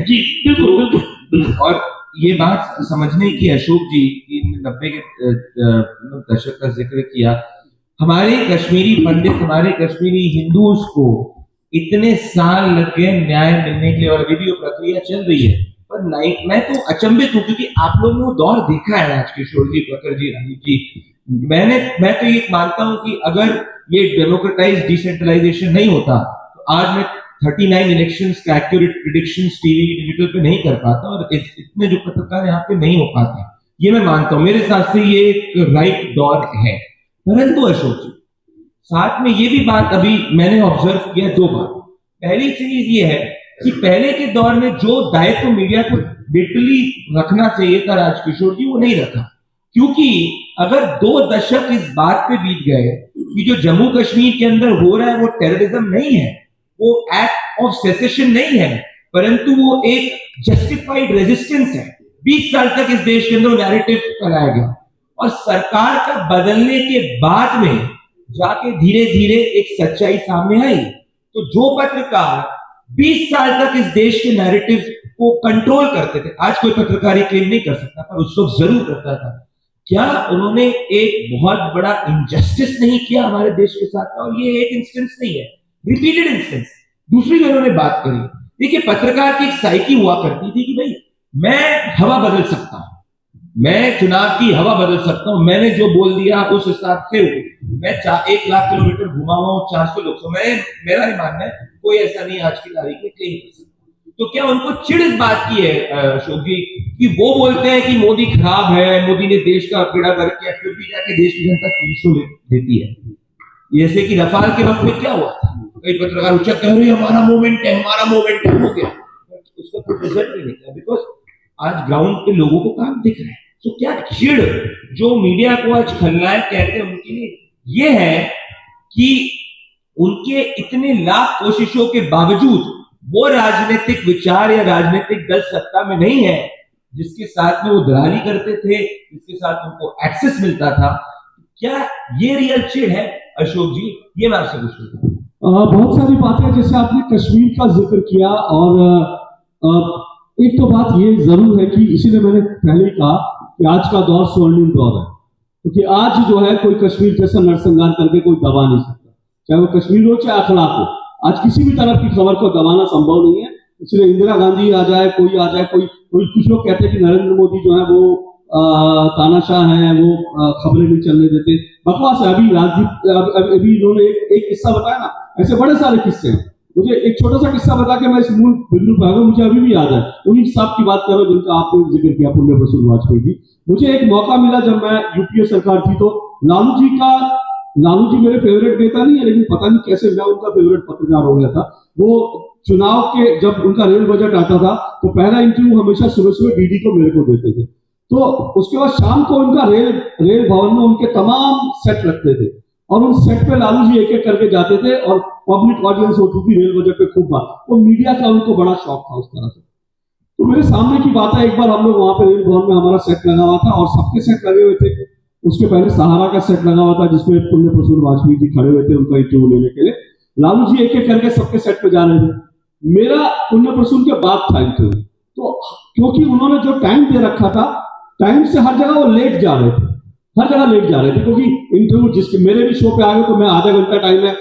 जी बिल्कुल बिल्कुल। और ये बात समझने की अशोक जी की 90 के दशक का जिक्र किया, हमारे कश्मीरी पंडित, हमारे कश्मीरी हिंदूज को इतने साल लग गए न्याय मिलने के लिए और अभी भी वो प्रक्रिया चल रही है। पर मैं तो अचंभित हूँ क्योंकि आप लोगों ने वो दौर देखा है राजकिशोर जी, प्रखर जी, राजीव जी। मैं तो ये मानता हूँ कि अगर ये डेमोक्रेटाइज डिसेंट्रलाइजेशन नहीं होता तो आज मैं 39 इलेक्शंस का एक्यूरेट प्रेडिक्शंस टीवी डिजिटल पे नहीं कर पाता और इतने जो पत्रकार यहाँ पे नहीं हो पाते, ये मैं मानता हूँ। मेरे हिसाब से ये एक राइट दौर है। परंतु अशोक जी, साथ में ये भी बात अभी मैंने ऑब्जर्व किया दो बार। पहली चीज ये है कि पहले के दौर में जो दायित्व मीडिया को लिटरली रखना चाहिए था राजकिशोर जी, वो नहीं रखा। क्योंकि अगर 2 दशक इस बात पे बीत गए कि जो जम्मू कश्मीर के अंदर हो रहा है वो टेररिज्म नहीं है, वो एक्ट ऑफ सेसेशन नहीं है, परंतु वो एक जस्टिफाइड रेजिस्टेंस है। 20 साल तक इस देश के अंदर नैरेटिव फैलाया गया और सरकार का बदलने के बाद में जाके धीरे धीरे एक सच्चाई सामने आई। तो जो पत्रकार 20 साल तक इस देश के नैरेटिव को कंट्रोल करते थे, आज कोई पत्रकार ये क्लेम नहीं कर सकता पर उस वक्त जरूर करता था, क्या उन्होंने एक बहुत बड़ा इनजस्टिस नहीं किया हमारे देश के साथ? और ये एक इंस्टेंस नहीं है, रिपीटेड इंस्टेंस। दूसरी जो उन्होंने बात करी, देखिए पत्रकार की एक साइकी हुआ करती थी कि भाई मैं हवा बदल सकता हूं, मैं चुनाव की हवा बदल सकता हूं, मैंने जो बोल दिया उस हिसाब से मैं 1 लाख किलोमीटर घुमा हुआ हूं, 400 लोग तो मेरा नहीं मानना है कोई ऐसा नहीं आज की तारीख में क्लेम कर सकता। तो क्या उनको चिढ़ इस बात की है अशोक जी कि वो बोलते हैं कि मोदी खराब है, मोदी ने देश का बेड़ा गर्क किया, फिर भी जाके देश की जनता 300 देती है? जैसे कि रफाल के वक्त में क्या हुआ था, कई पत्रकार उच्च कह रहे हैं हमारा मूवमेंट है, हमारा मूवमेंट हो गया, उसका कोई रिजल्ट नहीं निकला बिकॉज आज ग्राउंड पे लोगों को काम दिख रहा है। तो क्या चिढ़ जो मीडिया को आज खलनायक कहते हैं उनके लिए ये है कि उनके इतने लाख कोशिशों के बावजूद वो राजनीतिक विचार या राजनीतिक दल सत्ता में नहीं है जिसके साथ में वो दलाली करते थे, जिसके साथ उनको एक्सेस मिलता था। क्या ये रियल चिढ़ है अशोक जी? ये मैं आपसे पूछ रहा हूं। बहुत सारी बातें जैसे आपने कश्मीर का जिक्र किया और एक तो बात ये जरूर है कि इसीलिए मैंने पहले कहा कि आज का दौर स्वर्णिम दौर है, क्योंकि आज जो है कोई कश्मीर जैसा नरसंहार करके कोई दबा नहीं सकता, चाहे वो कश्मीर हो चाहे अखलाक हो। आज किसी भी तरफ की खबर को दबाना संभव नहीं है। इसलिए इंदिरा गांधी आ जाए, कोई आ जाए, कोई कुछ लोग कहते हैं कि नरेंद्र मोदी जो है वो तानाशाह है, वो खबरें नहीं चलने देते, बकवास है। अभी इन्होंने एक किस्सा बताया ना, ऐसे बड़े सारे किस्से हैं। मुझे एक छोटा सा किस्सा बता के मैं इस मूल बिंदु पर आ गया, मुझे अभी भी याद है। उन्हीं साहब की बात करो जिनका आपने जिक्र किया, पुण्य प्रसून वाजपेयी जी। मुझे एक मौका मिला जब मैं यूपीए सरकार थी तो लालू जी मेरे फेवरेट नेता नहीं है, लेकिन पता नहीं कैसे मैं उनका फेवरेट पत्रकार हो गया था। वो चुनाव के जब उनका रेल बजट आता था तो पहला इंटरव्यू हमेशा सुबह सुबह डीडी को मेरे को देते थे। तो उसके बाद शाम को उनका रेल भवन में उनके तमाम सेट रखते थे और उन सेट पे लालू जी एक एक करके जाते थे और पब्लिक ऑडियंस होती थी रेल बजट पे खूब बात। वो मीडिया का उनको बड़ा शौक था उस तरह से। तो मेरे सामने की बात है, एक बार हम लोग वहां पे रेल भवन में हमारा सेट लगा हुआ था और सबके सेट लगे हुए थे। उसके पहले सहारा का सेट लगा हुआ था जिसमें पुण्य प्रसून वाजपेयी जी खड़े हुए थे उनका इंटरव्यू लेने के लिए। लालू जी एक एक करके सबके सेट पे जा रहे थे। मेरा पुण्य प्रसून के बाद था इंटरव्यू, तो क्योंकि उन्होंने जो टाइम दे रखा था, टाइम से हर जगह वो लेट जा रहे थे, हर जगह लेट जा रहे थे। क्योंकि इंटरव्यू जिसके मेरे भी शो पे आ गए तो मैं आधा घंटा टाइम है,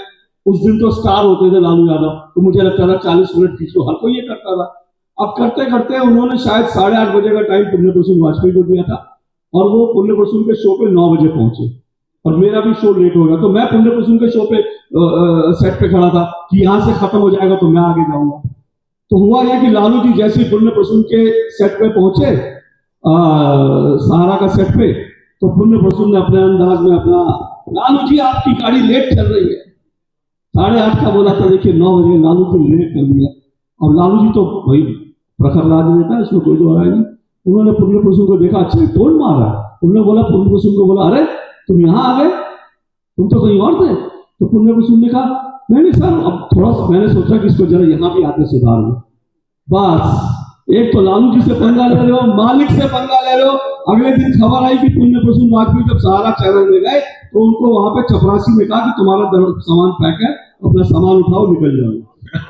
उस दिन तो स्टार होते थे लालू यादव, तो मुझे लगता था 40 मिनट खींच लो, हर कोई ये करता था। अब करते करते उन्होंने शायद 8:30 बजे का टाइम पुण्य प्रसून वाजपेयी को दिया था और वो पुण्य प्रसून के शो पे 9 बजे पहुंचे और मेरा भी शो लेट हो गया। तो मैं पुण्य प्रसून के शो पे सेट पे खड़ा था कि यहां से खत्म हो जाएगा तो मैं आगे जाऊंगा। तो हुआ यह कि लालू जी जैसे ही पुण्य प्रसून के सेट पे पहुंचे, सहारा का सेट पे, तो पुण्य प्रसून ने अपने अंदाज में अपना, लालू जी आपकी गाड़ी लेट चल रही है, 8:30 का बोला था, देखिए 9 बजे लालू जी लेट कर दिया। और लालू जी तो भाई प्रखर राजनेता है, इसमें कोई दो राय नहीं। उन्होंने पुण्य प्रसून को देखा, अच्छा टोन मार रहा है। उन्होंने बोला, पुण्य प्रसून को बोला, अरे तुम यहाँ आ गए, तुम तो कहीं और थे। तो पुण्य प्रसून ने कहा, नहीं सर, अब थोड़ा सा मैंने सोचा कि इसको जरा यहाँ भी आके सुधार लो। बस एक तो लालू जी से पंगा ले रहे हो, मालिक से पंगा ले रहे हो। अगले दिन खबर आई कि पुण्य प्रसून वाजपेयी जब सहारा चैनल में गए तो उनको वहां पे चपरासी ने कहा कि तुम्हारा सामान पैक है, अपना सामान उठाओ निकल जाओ।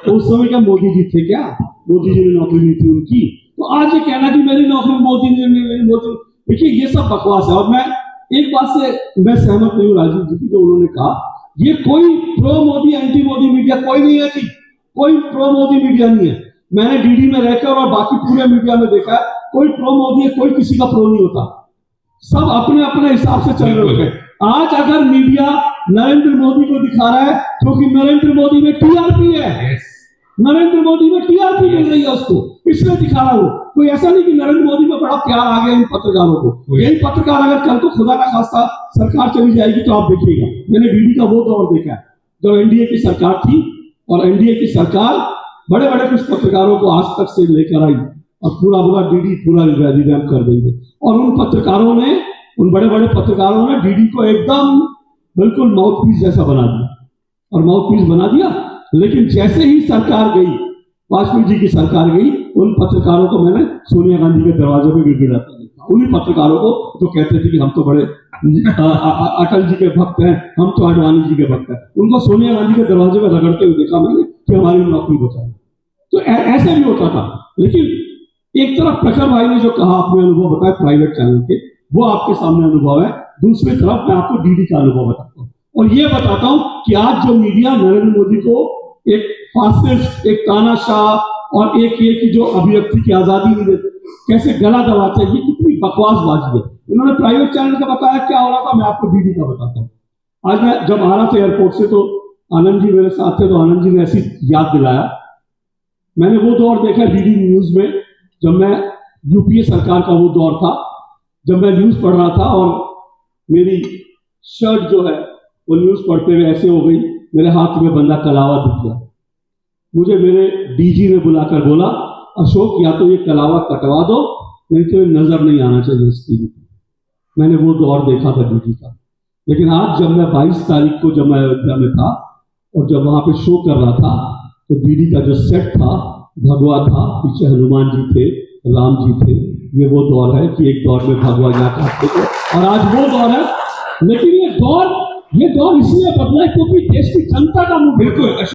तो उस समय क्या मोदी जी थे क्या? मोदी जी ने नौकरी ली थी उनकी, तो आज ये कहना कि मेरी नौकरी मोदी जी ने, मेरी मोदी, देखिए ये सब बकवास है। और मैं एक बात से मैं सहमत नहीं हूँ राजीव जी की, जो उन्होंने कहा ये कोई pro Modi anti Modi media कोई नहीं है जी, कोई प्रो मोदी मीडिया नहीं है। मैंने डीडी में रहकर और बाकी पूरे मीडिया में देखा है, कोई प्रो मोदी है, कोई किसी का प्रो नहीं होता, सब अपने अपने हिसाब से चल रहे होते हैं। आज अगर मीडिया नरेंद्र मोदी को दिखा रहा है क्योंकि नरेंद्र मोदी में टीआरपी है, नरेंद्र मोदी में टीआरपी मिल रही है उसको, इसलिए दिखा रहा हूं। कोई ऐसा नहीं कि नरेंद्र मोदी में बड़ा प्यार आ गया इन पत्रकारों को। यही पत्रकार अगर कल को खुदा ना खास्ता सरकार चली जाएगी तो आप देखिएगा, मैंने डीडी का वो दौर देखा है जब एनडीए की सरकार थी, और एनडीए की सरकार बड़े बड़े कुछ पत्रकारों को आज तक से लेकर आई और पूरा डीडी पूरा रिवैम्प कर देंगे। और उन पत्रकारों ने, उन बड़े बड़े पत्रकारों ने डीडी को एकदम बिल्कुल माउथपीस जैसा बना दिया, और माउथपीस बना दिया। लेकिन जैसे ही सरकार गई, वाजपेयी जी की सरकार गई, उन पत्रकारों को मैंने सोनिया गांधी के दरवाजे पे गिड़गिड़ाते देखा। उन्हीं पत्रकारों को जो कहते थे कि हम तो बड़े अटल जी के भक्त हैं, हम तो आडवाणी जी के भक्त हैं, उनको सोनिया गांधी के दरवाजे पे रगड़ते हुए देखा मैंने कि हमारी नौकरी बचाओ। तो ऐसे भी होता था। लेकिन एक तरफ प्रखर भाई ने जो कहा, अपने अनुभव बताया प्राइवेट चैनल के, वो आपके सामने अनुभव है। दूसरी तरफ मैं आपको डीडी का अनुभव बताता हूँ, और ये बताता हूँ कि आज जो मीडिया नरेंद्र मोदी को एक फासिस्ट, एक तानाशाह और एक ये की जो अभिव्यक्ति की आजादी नहीं देते, कैसे गला दबाते हैं, ये कितनी बकवासबाजी है। इन्होंने प्राइवेट चैनल का बताया क्या हो रहा था, मैं आपको डीडी का बताता हूँ। आज मैं जब आ रहा था एयरपोर्ट से, तो आनंद जी मेरे साथ थे, तो आनंद जी ने ऐसी याद दिलाया, मैंने वो दौर देखा डीडी न्यूज में, जब मैं यूपीए सरकार का वो दौर था, जब मैं न्यूज पढ़ रहा था और मेरी शर्ट जो है वो न्यूज पढ़ते हुए ऐसे हो गई, मेरे हाथ में बंदा कलावा दिख गया। मुझे मेरे डीजी ने बुलाकर बोला, अशोक या तो ये कलावा कटवा दो, नहीं तो ये नजर नहीं आना चाहिए इस टीवी पर। मैंने वो दौर देखा था डीजी का। लेकिन आज जब मैं 22 तारीख को जब मैं अयोध्या में था और जब वहां पे शो कर रहा था, तो डीडी का जो सेट था, भगवा था, पीछे हनुमान जी थे, राम जी थे। ये वो दौर है कि एक दौर में भगवा यहाँ काटते थे और आज वो दौर है। लेकिन ये दौर इसलिए बदला है क्योंकि देश की जनता का मुंह, बिल्कुल